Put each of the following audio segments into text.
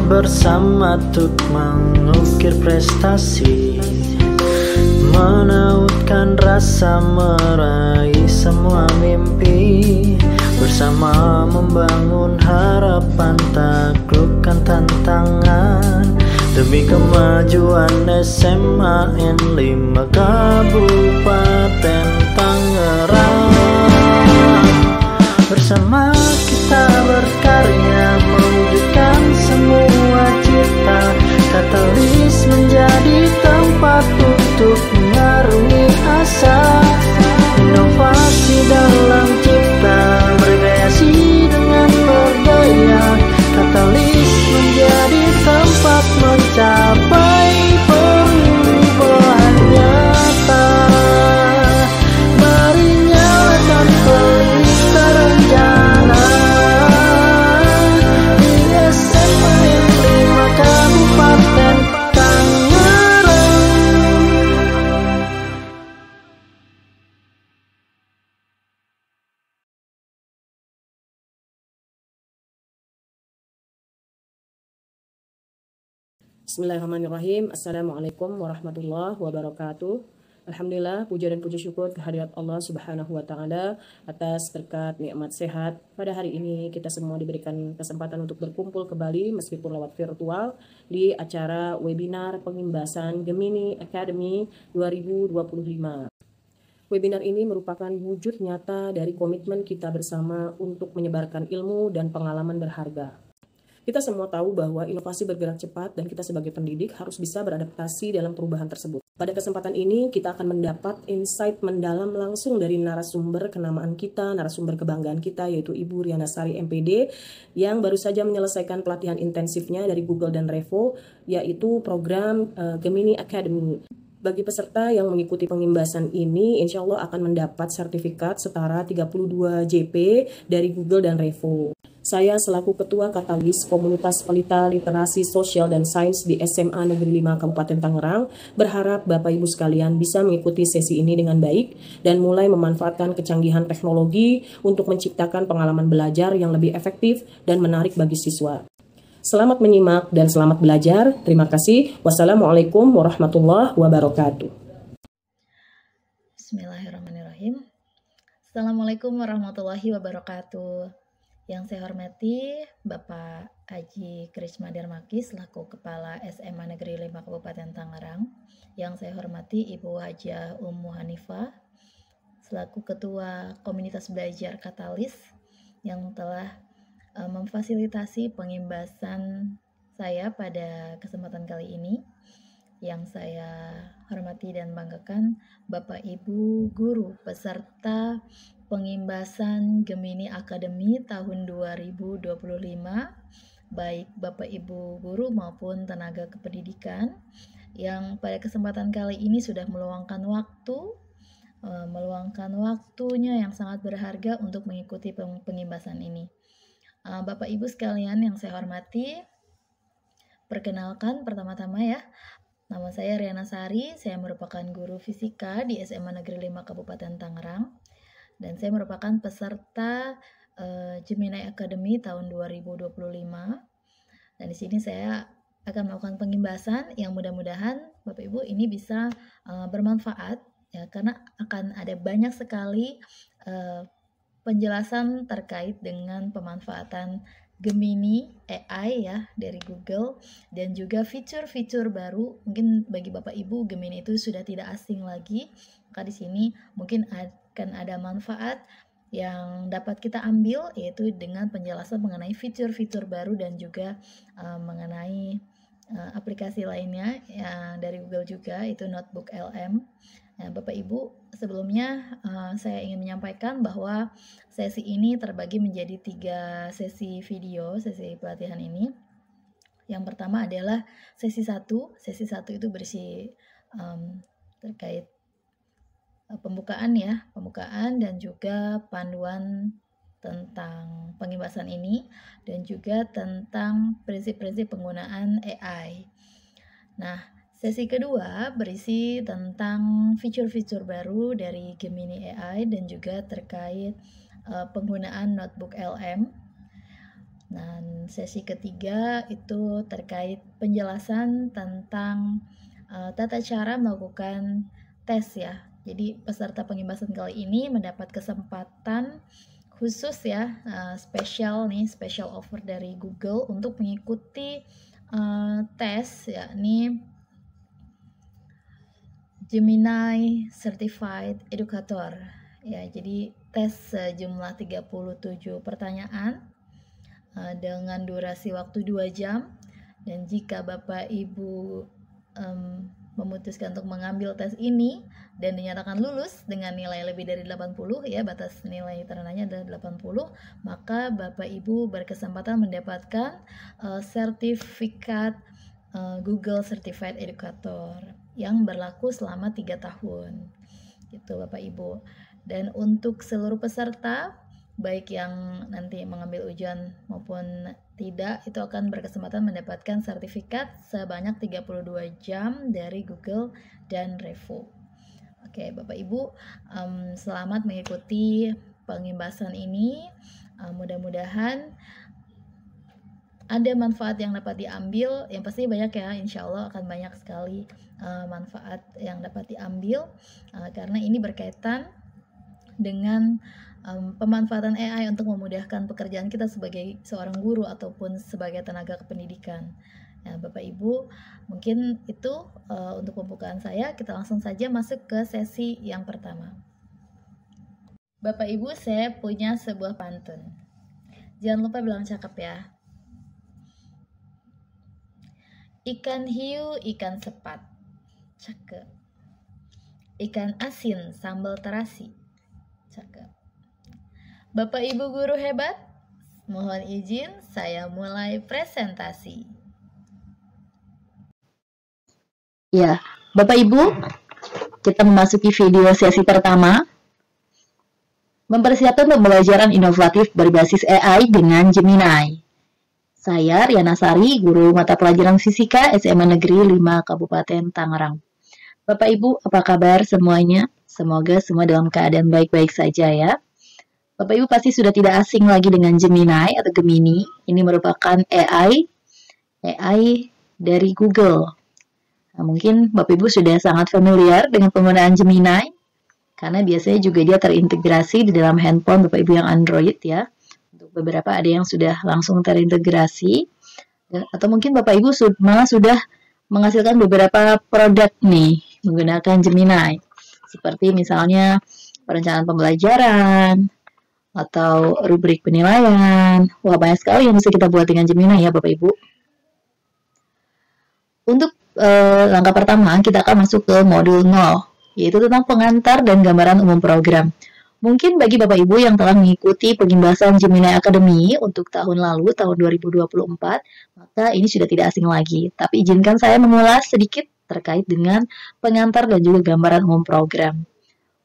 bersama untuk mengukir prestasi, menautkan rasa meraih semua mimpi, bersama membangun harapan, taklukkan tantangan demi kemajuan SMA N5 Kabupaten Tangerang. Bersama kita berkarya mewujudkan semua cita, katalis menjadi tempat untuk mengarungi asa, inovasi dalam cipta, berkreasi dengan berdaya, katalis menjadi tempat mencapai perubahan nyata. Mari nyalakan pelita rencana di SMA N5 Kabupaten Tangerang. Bismillahirrahmanirrahim. Assalamualaikum warahmatullahi wabarakatuh. Alhamdulillah, puja dan puji syukur kehadirat Allah Subhanahu wa Ta'ala atas berkat nikmat sehat. Pada hari ini kita semua diberikan kesempatan untuk berkumpul kembali meskipun lewat virtual di acara webinar pengimbasan Gemini Academy 2025. Webinar ini merupakan wujud nyata dari komitmen kita bersama untuk menyebarkan ilmu dan pengalaman berharga. Kita semua tahu bahwa inovasi bergerak cepat dan kita sebagai pendidik harus bisa beradaptasi dalam perubahan tersebut. Pada kesempatan ini kita akan mendapat insight mendalam langsung dari narasumber kenamaan kita, narasumber kebanggaan kita, yaitu Ibu Riana Sari MPD yang baru saja menyelesaikan pelatihan intensifnya dari Google dan Revo, yaitu program Gemini Academy. Bagi peserta yang mengikuti pengimbasan ini, insya Allah akan mendapat sertifikat setara 32 JP dari Google dan Revo. Saya selaku Ketua Katalis Komunitas Pelita Literasi Sosial dan Sains di SMA Negeri 5 Kabupaten Tangerang berharap Bapak Ibu sekalian bisa mengikuti sesi ini dengan baik dan mulai memanfaatkan kecanggihan teknologi untuk menciptakan pengalaman belajar yang lebih efektif dan menarik bagi siswa. Selamat menyimak dan selamat belajar. Terima kasih. Wassalamualaikum warahmatullahi wabarakatuh. Bismillahirrahmanirrahim. Assalamualaikum warahmatullahi wabarakatuh. Yang saya hormati Bapak Haji Krisma Darmaki selaku Kepala SMA Negeri 5 Kabupaten Tangerang. Yang saya hormati Ibu Hajah Ummu Hanifah selaku Ketua Komunitas Belajar Katalis yang telah memfasilitasi pengimbasan saya pada kesempatan kali ini. Yang saya hormati dan banggakan Bapak Ibu Guru peserta pengimbasan Gemini Academy tahun 2025, baik Bapak Ibu Guru maupun tenaga kependidikan yang pada kesempatan kali ini sudah meluangkan waktunya yang sangat berharga untuk mengikuti pengimbasan ini. Bapak Ibu sekalian yang saya hormati, perkenalkan pertama-tama ya, nama saya Riana Sari, saya merupakan guru fisika di SMA Negeri 5 Kabupaten Tangerang, dan saya merupakan peserta Gemini Academy tahun 2025. Dan di sini saya akan melakukan pengimbasan yang mudah-mudahan Bapak Ibu ini bisa bermanfaat ya, karena akan ada banyak sekali penjelasan terkait dengan pemanfaatan Gemini AI ya dari Google dan juga fitur-fitur baru. Mungkin bagi Bapak Ibu Gemini itu sudah tidak asing lagi. Maka di sini mungkin akan ada manfaat yang dapat kita ambil, yaitu dengan penjelasan mengenai fitur-fitur baru dan juga mengenai aplikasi lainnya yang dari Google juga, itu Notebook LM. Nah, Bapak Ibu, sebelumnya saya ingin menyampaikan bahwa sesi ini terbagi menjadi 3 sesi video, sesi pelatihan ini. Yang pertama adalah sesi 1. Sesi 1 itu berisi terkait pembukaan dan juga panduan tentang pengimbasan ini dan juga tentang prinsip-prinsip penggunaan AI. Nah, sesi kedua berisi tentang fitur-fitur baru dari Gemini AI dan juga terkait penggunaan Notebook LM. Dan sesi ketiga itu terkait penjelasan tentang tata cara melakukan tes ya. Jadi peserta pengimbasan kali ini mendapat kesempatan khusus ya, special offer dari Google untuk mengikuti tes yakni Gemini Certified Educator ya. Jadi tes sejumlah 37 pertanyaan dengan durasi waktu 2 jam, dan jika Bapak Ibu memutuskan untuk mengambil tes ini dan dinyatakan lulus dengan nilai lebih dari 80 ya, batas nilai terendahnya adalah 80, maka Bapak Ibu berkesempatan mendapatkan sertifikat Google Certified Educator yang berlaku selama 3 tahun gitu Bapak Ibu. Dan untuk seluruh peserta baik yang nanti mengambil ujian maupun tidak, itu akan berkesempatan mendapatkan sertifikat sebanyak 32 jam dari Google dan Revo. Oke Bapak Ibu, selamat mengikuti pengimbasan ini. Mudah-mudahan ada manfaat yang dapat diambil, yang pasti banyak ya, insya Allah akan banyak sekali manfaat yang dapat diambil karena ini berkaitan dengan pemanfaatan AI untuk memudahkan pekerjaan kita sebagai seorang guru ataupun sebagai tenaga kependidikan. Nah, Bapak Ibu, mungkin itu untuk pembukaan saya. Kita langsung saja masuk ke sesi yang pertama. Bapak Ibu, saya punya sebuah pantun. Jangan lupa bilang cakep ya. Ikan hiu, ikan sepat. Cakep. Ikan asin, sambal terasi. Cakep. Bapak Ibu guru hebat, mohon izin saya mulai presentasi. Ya, Bapak Ibu, kita memasuki video sesi pertama. Mempersiapkan pembelajaran inovatif berbasis AI dengan Gemini. Saya Riana Sari, guru mata pelajaran fisika SMA Negeri 5 Kabupaten Tangerang. Bapak Ibu, apa kabar semuanya? Semoga semua dalam keadaan baik-baik saja ya. Bapak Ibu pasti sudah tidak asing lagi dengan Gemini atau Gemini. Ini merupakan AI dari Google. Nah, mungkin Bapak Ibu sudah sangat familiar dengan penggunaan Gemini, karena biasanya juga dia terintegrasi di dalam handphone Bapak Ibu yang Android ya. Untuk beberapa ada yang sudah langsung terintegrasi, atau mungkin Bapak Ibu malah sudah menghasilkan beberapa produk nih menggunakan Gemini. Seperti misalnya perencanaan pembelajaran, atau rubrik penilaian. Wah, banyak sekali yang bisa kita buat dengan Gemini ya Bapak Ibu. Untuk langkah pertama, kita akan masuk ke modul 0, yaitu tentang pengantar dan gambaran umum program. Mungkin bagi Bapak Ibu yang telah mengikuti pengimbasan Gemini Academy untuk tahun lalu, tahun 2024, maka ini sudah tidak asing lagi. Tapi izinkan saya mengulas sedikit terkait dengan pengantar dan juga gambaran umum program.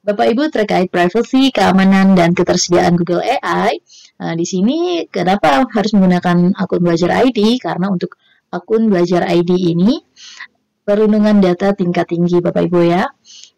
Bapak Ibu, terkait privacy, keamanan, dan ketersediaan Google AI, di sini kenapa harus menggunakan akun belajar ID? Karena untuk akun belajar ID ini perlindungan data tingkat tinggi Bapak Ibu ya.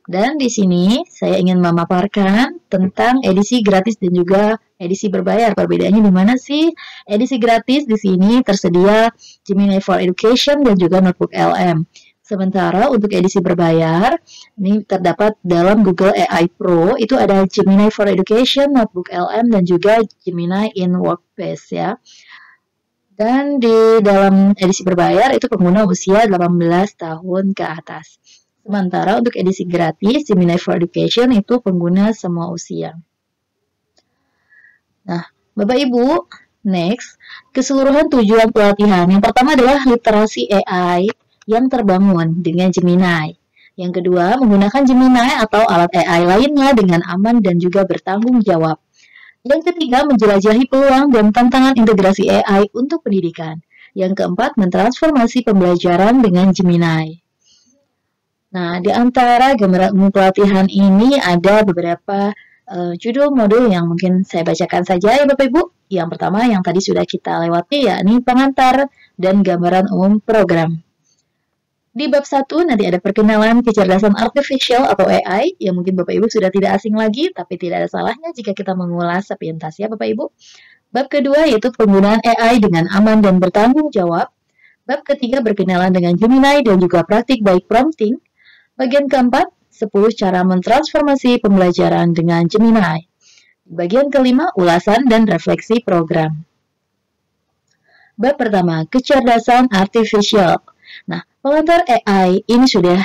Dan di sini saya ingin memaparkan tentang edisi gratis dan juga edisi berbayar. Perbedaannya di mana sih? Edisi gratis di sini tersedia Gemini for Education dan juga Notebook LM. Sementara untuk edisi berbayar, ini terdapat dalam Google AI Pro, itu ada Gemini for Education, Notebook LM, dan juga Gemini in Workspace ya. Dan di dalam edisi berbayar, itu pengguna usia 18 tahun ke atas. Sementara untuk edisi gratis, Gemini for Education, itu pengguna semua usia. Nah, Bapak Ibu, next, keseluruhan tujuan pelatihan. Yang pertama adalah literasi AI yang terbangun dengan Gemini. Yang kedua, menggunakan Gemini atau alat AI lainnya dengan aman dan juga bertanggung jawab. Yang ketiga, menjelajahi peluang dan tantangan integrasi AI untuk pendidikan. Yang keempat, mentransformasi pembelajaran dengan Gemini. Nah, di antara gambaran umum pelatihan ini ada beberapa judul modul yang mungkin saya bacakan saja ya Bapak Ibu. Yang pertama yang tadi sudah kita lewati yakni pengantar dan gambaran umum program. Di bab 1 nanti ada perkenalan kecerdasan artificial atau AI yang mungkin Bapak Ibu sudah tidak asing lagi, tapi tidak ada salahnya jika kita mengulas sepintas ya Bapak Ibu. Bab kedua yaitu penggunaan AI dengan aman dan bertanggung jawab. Bab ketiga berkenalan dengan Gemini dan juga praktik baik prompting. Bagian keempat, 10 cara mentransformasi pembelajaran dengan Gemini. Bagian kelima, ulasan dan refleksi program. Bab pertama, kecerdasan artifisial. Nah, pengantar AI ini sudah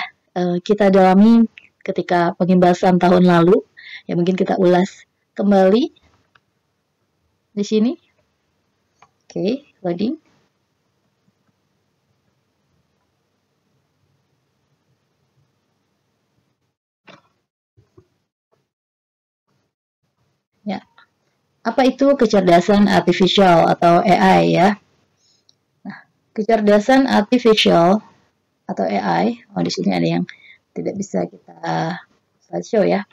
kita dalami ketika pembahasan tahun lalu. Ya, mungkin kita ulas kembali di sini. Oke, loading. Ya. Apa itu kecerdasan artifisial atau AI ya? Nah, kecerdasan artifisial atau AI, di sini ada yang tidak bisa kita slideshow ya.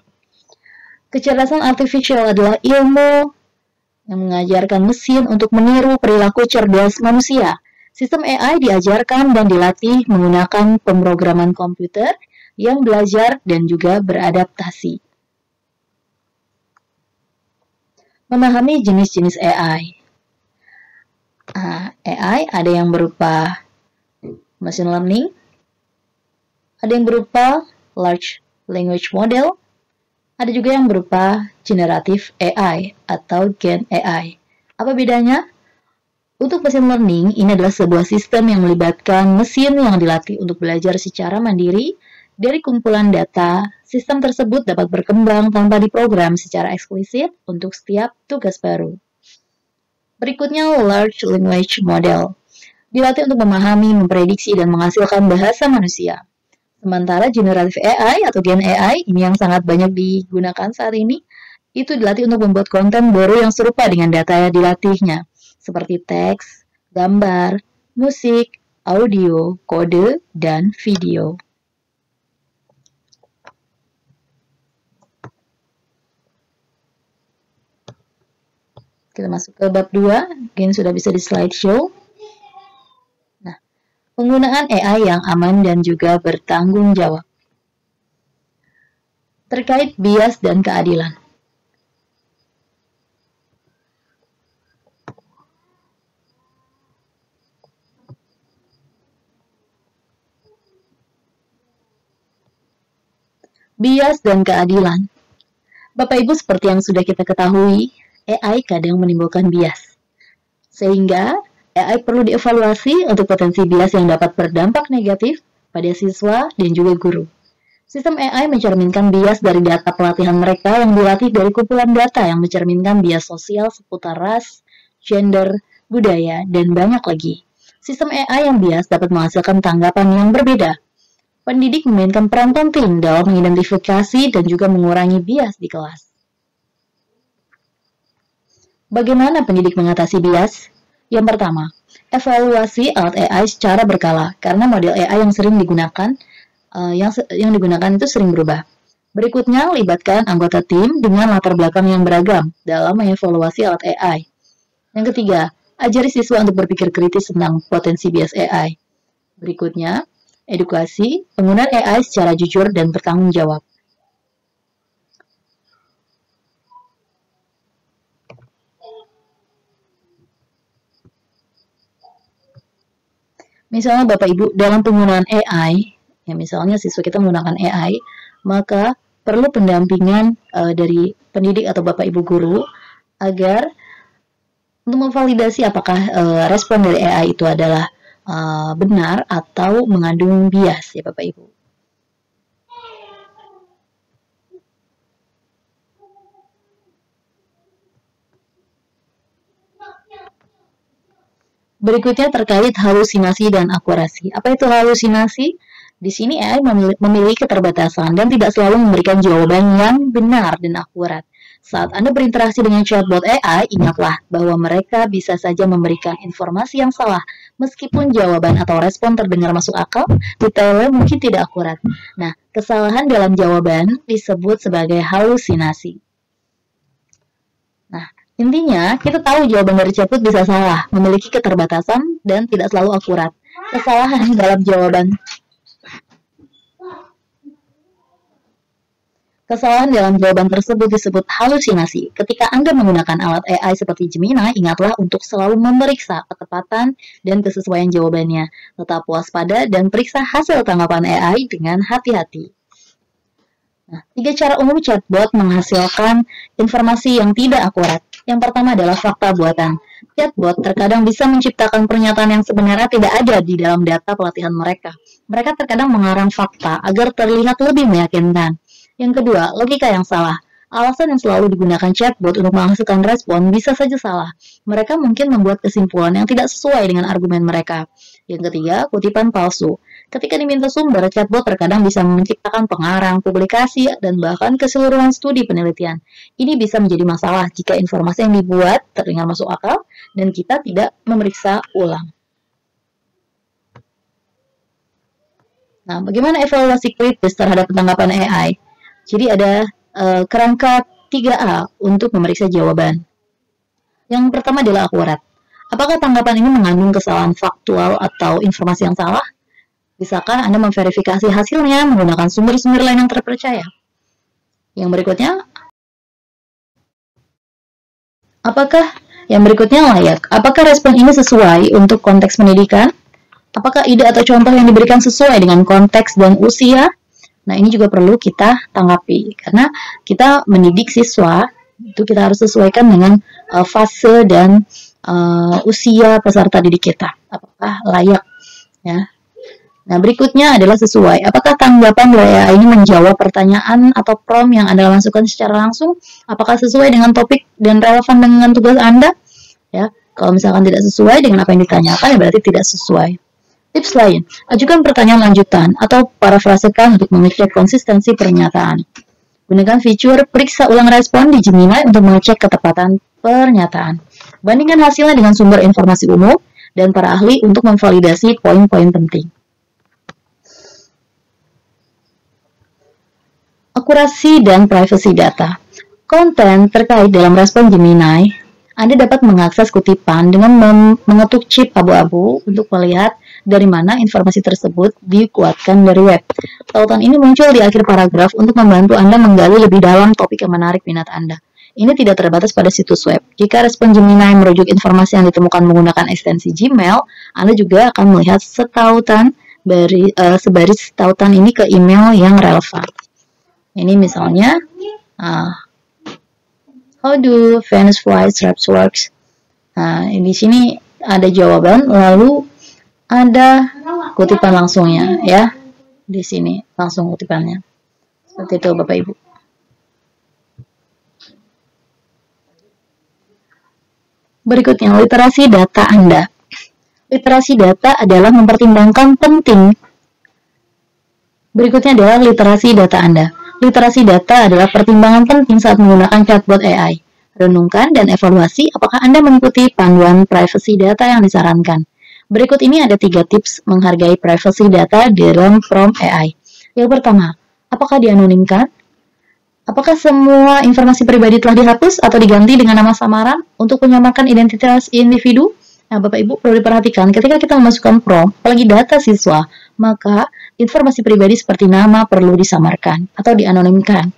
Kecerdasan artifisial adalah ilmu yang mengajarkan mesin untuk meniru perilaku cerdas manusia. Sistem AI diajarkan dan dilatih menggunakan pemrograman komputer yang belajar dan juga beradaptasi. Memahami jenis-jenis AI. AI ada yang berupa machine learning, ada yang berupa large language model, ada juga yang berupa generative AI atau Gen AI. Apa bedanya? Untuk machine learning, ini adalah sebuah sistem yang melibatkan mesin yang dilatih untuk belajar secara mandiri dari kumpulan data. Sistem tersebut dapat berkembang tanpa diprogram secara eksplisit untuk setiap tugas baru. Berikutnya, large language model. Dilatih untuk memahami, memprediksi, dan menghasilkan bahasa manusia. Sementara generative AI atau Gen AI, ini yang sangat banyak digunakan saat ini, itu dilatih untuk membuat konten baru yang serupa dengan data yang dilatihnya, seperti teks, gambar, musik, audio, kode, dan video. Kita masuk ke bab 2, mungkin sudah bisa di slideshow. Nah, penggunaan AI yang aman dan juga bertanggung jawab. Terkait bias dan keadilan. Bias dan keadilan. Bapak Ibu, seperti yang sudah kita ketahui, AI kadang menimbulkan bias. Sehingga AI perlu dievaluasi untuk potensi bias yang dapat berdampak negatif pada siswa dan juga guru. Sistem AI mencerminkan bias dari data pelatihan mereka yang dilatih dari kumpulan data yang mencerminkan bias sosial seputar ras, gender, budaya, dan banyak lagi. Sistem AI yang bias dapat menghasilkan tanggapan yang berbeda. Pendidik memainkan peran penting dalam mengidentifikasi dan juga mengurangi bias di kelas. Bagaimana pendidik mengatasi bias? Yang pertama, evaluasi alat AI secara berkala, karena model AI yang sering digunakan yang digunakan itu sering berubah. Berikutnya, libatkan anggota tim dengan latar belakang yang beragam dalam mengevaluasi alat AI. Yang ketiga, ajari siswa untuk berpikir kritis tentang potensi bias AI. Berikutnya, edukasi penggunaan AI secara jujur dan bertanggung jawab. Misalnya Bapak Ibu, dalam penggunaan AI, ya misalnya siswa kita menggunakan AI, maka perlu pendampingan dari pendidik atau Bapak Ibu guru agar untuk memvalidasi apakah respon dari AI itu adalah benar atau mengandung bias ya Bapak Ibu. Berikutnya terkait halusinasi dan akurasi. Apa itu halusinasi? Di sini AI memiliki keterbatasan dan tidak selalu memberikan jawaban yang benar dan akurat. Saat Anda berinteraksi dengan chatbot AI, ingatlah bahwa mereka bisa saja memberikan informasi yang salah. Meskipun jawaban atau respon terdengar masuk akal, detailnya mungkin tidak akurat. Nah, kesalahan dalam jawaban disebut sebagai halusinasi. Nah, intinya, kita tahu jawaban dari chatbot bisa salah, memiliki keterbatasan, dan tidak selalu akurat. Kesalahan dalam jawaban Kesalahan dalam jawaban tersebut disebut halusinasi. Ketika Anda menggunakan alat AI seperti Gemini, ingatlah untuk selalu memeriksa ketepatan dan kesesuaian jawabannya. Tetap waspada dan periksa hasil tanggapan AI dengan hati-hati. Nah, 3 cara umum chatbot menghasilkan informasi yang tidak akurat. Yang pertama adalah fakta buatan. Chatbot terkadang bisa menciptakan pernyataan yang sebenarnya tidak ada di dalam data pelatihan mereka. Mereka terkadang mengarang fakta agar terlihat lebih meyakinkan. Yang kedua, logika yang salah. Alasan yang selalu digunakan chatbot untuk menghasilkan respon bisa saja salah. Mereka mungkin membuat kesimpulan yang tidak sesuai dengan argumen mereka. Yang ketiga, kutipan palsu. Ketika diminta sumber, chatbot terkadang bisa menciptakan pengarang, publikasi, dan bahkan keseluruhan studi penelitian. Ini bisa menjadi masalah jika informasi yang dibuat terdengar masuk akal dan kita tidak memeriksa ulang. Nah, bagaimana evaluasi kritis terhadap tanggapan AI? Jadi ada kerangka 3A untuk memeriksa jawaban. Yang pertama adalah akurat. Apakah tanggapan ini mengandung kesalahan faktual atau informasi yang salah? Bisakah Anda memverifikasi hasilnya menggunakan sumber-sumber lain yang terpercaya? Yang berikutnya layak. Apakah respon ini sesuai untuk konteks pendidikan? Apakah ide atau contoh yang diberikan sesuai dengan konteks dan usia? Nah, ini juga perlu kita tanggapi, karena kita mendidik siswa, itu kita harus sesuaikan dengan fase dan usia peserta didik kita. Apakah layak? Ya. Nah, berikutnya adalah sesuai. Apakah tanggapan AI ini menjawab pertanyaan atau prompt yang Anda masukkan secara langsung? Apakah sesuai dengan topik dan relevan dengan tugas Anda? Ya, kalau misalkan tidak sesuai dengan apa yang ditanyakan, ya berarti tidak sesuai. Tips lain, ajukan pertanyaan lanjutan atau parafrasekan untuk mengecek konsistensi pernyataan. Gunakan fitur periksa ulang respon di Gemini untuk mengecek ketepatan pernyataan. Bandingkan hasilnya dengan sumber informasi umum dan para ahli untuk memvalidasi poin-poin penting. Akurasi dan privasi data. Konten terkait dalam respon Gemini, Anda dapat mengakses kutipan dengan mengetuk chip abu-abu untuk melihat dari mana informasi tersebut dikuatkan dari web. Tautan ini muncul di akhir paragraf untuk membantu Anda menggali lebih dalam topik yang menarik minat Anda. Ini tidak terbatas pada situs web. Jika respon Gemini merujuk informasi yang ditemukan menggunakan ekstensi Gmail, Anda juga akan melihat sebaris tautan ini ke email yang relevan. Ini misalnya, how do Venus flytraps works? Nah, di sini ada jawaban, lalu ada kutipan langsungnya, ya. Di sini langsung kutipannya. Seperti itu, Bapak Ibu. Berikutnya, literasi data Anda. Literasi data adalah mempertimbangkan penting. Berikutnya adalah literasi data Anda. Literasi data adalah pertimbangan penting saat menggunakan chatbot AI. Renungkan dan evaluasi apakah Anda mengikuti panduan privasi data yang disarankan. Berikut ini ada 3 tips menghargai privasi data dalam prompt AI. Yang pertama, apakah dianonimkan? Apakah semua informasi pribadi telah dihapus atau diganti dengan nama samaran untuk menyamakan identitas individu? Nah, Bapak Ibu perlu diperhatikan ketika kita memasukkan prompt, apalagi data siswa, maka informasi pribadi seperti nama perlu disamarkan atau dianonimkan.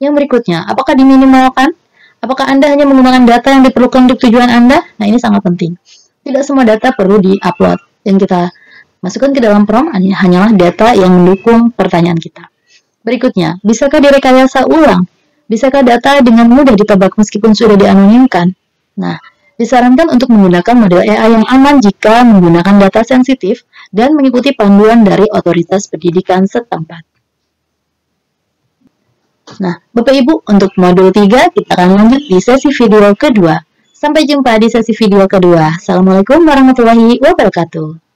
Yang berikutnya, apakah diminimalkan? Apakah Anda hanya menggunakan data yang diperlukan untuk tujuan Anda? Nah, ini sangat penting. Tidak semua data perlu di-upload. Yang kita masukkan ke dalam prompt hanyalah data yang mendukung pertanyaan kita. Berikutnya, bisakah direkayasa ulang? Bisakah data dengan mudah ditebak meskipun sudah dianonimkan? Nah, disarankan untuk menggunakan model AI yang aman jika menggunakan data sensitif dan mengikuti panduan dari otoritas pendidikan setempat. Nah, Bapak Ibu, untuk modul 3 kita akan lanjut di sesi video kedua. Sampai jumpa di sesi video kedua. Assalamualaikum warahmatullahi wabarakatuh.